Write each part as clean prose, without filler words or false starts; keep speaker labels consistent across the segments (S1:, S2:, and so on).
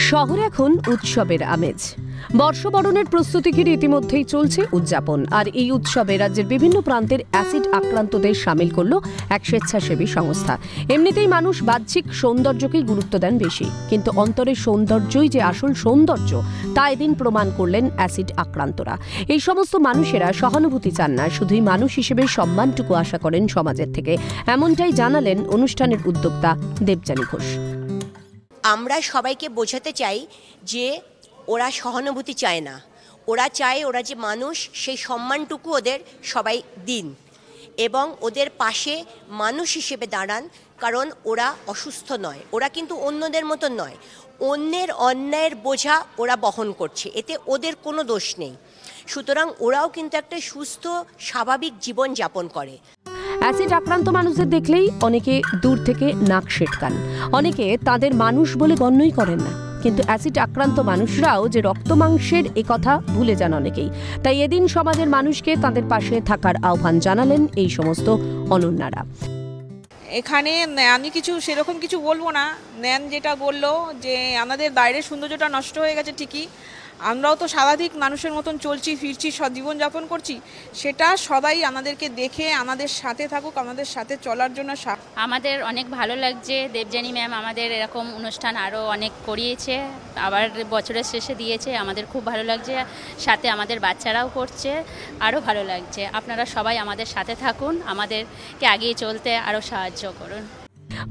S1: শহরে এখন উৎসবের আমেজ। বর্ষবরণের প্রস্তুতি ঘিরে ইতিমধ্যেই চলছে উদযাপন। আর এই উৎসবে রাজ্যের বিভিন্ন প্রান্তের অ্যাসিড আক্রান্তদের সামিল করল এক স্বেচ্ছাসেবী সংস্থা। এমনিতেই মানুষ বাহ্যিক সৌন্দর্যকেই গুরুত্ব দেন বেশি, কিন্তু অন্তরের সৌন্দর্যই যে আসল সৌন্দর্য তা এদিন প্রমাণ করলেন অ্যাসিড আক্রান্তরা। এই সমস্ত মানুষেরা সহানুভূতি চান না, শুধুই মানুষ হিসেবে সম্মানটুকু আশা করেন সমাজের থেকে। এমনটাই জানালেন অনুষ্ঠানের উদ্যোক্তা দেবযানী ঘোষ।
S2: আমরা সবাইকে বোঝাতে চাই যে ওরা সহানুভূতি চায় না, ওরা চায় ওরা যে মানুষ সেই সম্মানটুকু ওদের সবাই দিন এবং ওদের পাশে মানুষ হিসেবে দাঁড়ান, কারণ ওরা অসুস্থ নয়, ওরা কিন্তু অন্যদের মতো নয়। অন্যের অন্যায়ের বোঝা ওরা বহন করছে, এতে ওদের কোনো দোষ নেই। সুতরাং ওরাও কিন্তু একটা সুস্থ স্বাভাবিক জীবন যাপন করে।
S1: অ্যাসিড আক্রান্ত মানুষদের দেখলেই অনেকে দূর থেকে নাক সেটকান, অনেকে তাদের মানুষ বলে গণ্যই করেন না। কিন্তু অ্যাসিড আক্রান্ত মানুষরাও যে রক্ত মাংসের একথা ভুলে যান অনেকেই। তাই এদিন সমাজের মানুষকে তাদের পাশে থাকার আহ্বান জানালেন এই সমস্ত অনন্যারা।
S3: এখানে আমি সেরকম কিছু বলবো না। ন্যান যেটা বললো যে আমাদের বাইরের সৌন্দর্যটা নষ্ট হয়ে গেছে, ঠিকই আমরাও তো স্বাভাবিক মানুষের মতন চলছি ফিরছি, জীবনযাপন করছি, সেটা সবাই আমাদেরকে দেখে আমাদের সাথে থাকুক, আমাদের সাথে চলার জন্য।
S4: আমাদের অনেক ভালো লাগছে, দেবযানী ম্যাম আমাদের এরকম অনুষ্ঠান আরও অনেক করিয়েছে, আবার বছরের শেষে দিয়েছে, আমাদের খুব ভালো লাগছে। সাথে আমাদের বাচ্চারাও করছে, আরও ভালো লাগছে। আপনারা সবাই আমাদের সাথে থাকুন, আমাদেরকে এগিয়ে চলতে আরও সাহায্য করুন।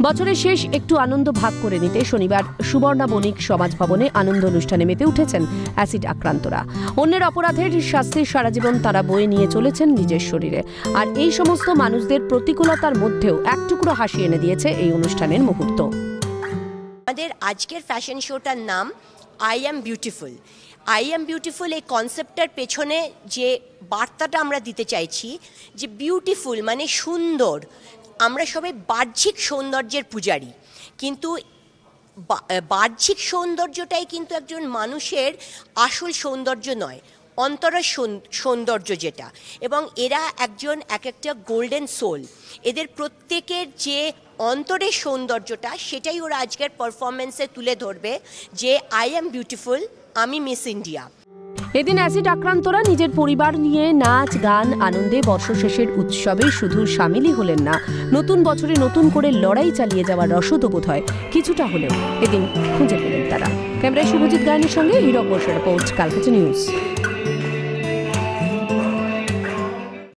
S1: বছরের শেষ একটু আনন্দ ভাগ করে নিতে শনিবার সুবর্ণা বণিক সমাজ ভবনে আনন্দ অনুষ্ঠানে মেতে উঠেছেন অ্যাসিড আক্রান্তরা। অন্যের অপরাধের শাস্তির সারা জীবন তারা বয়ে নিয়ে চলেছেন নিজের শরীরে। আর এই সমস্ত মানুষদের প্রতিকূলতার মধ্যেও এক টুকরো হাসি এনে দিয়েছে এই অনুষ্ঠানের মুহূর্ত।
S2: আমাদের আজকের ফ্যাশন শোটার নাম I am beautiful. I am beautiful এই কনসেপ্টটার পেছনে যে বার্তাটা আমরা দিতে চাইছি, যে বিউটিফুল মানে সুন্দর। আমরা সবাই বাহ্যিক সৌন্দর্যের পূজারী, কিন্তু বাহ্যিক সৌন্দর্যটাই কিন্তু একজন মানুষের আসল সৌন্দর্য নয়, অন্তরের সৌন্দর্য যেটা। এবং এরা এক একটা গোল্ডেন সোল। এদের প্রত্যেকের যে অন্তরের সৌন্দর্যটা, সেটাই ওরা আজকের পারফরমেন্সে তুলে ধরবে, যে আই অ্যাম বিউটিফুল, আমি মিস ইন্ডিয়া।
S1: এদিন অ্যাসিড আক্রান্তরা নিজের পরিবার নিয়ে নাচ গান আনন্দে বর্ষশেষের উৎসবে শুধু সামিলই হলেন না, নতুন বছরে নতুন করে লড়াই চালিয়ে যাওয়ার রসদও বোধ হয় কিছুটা হলেও এদিন খুঁজে পেলেন তারা। ক্যামেরায় শুভজিৎ গায়নের সঙ্গে হীরক বসুর রিপোর্ট, কালকাটা নিউজ।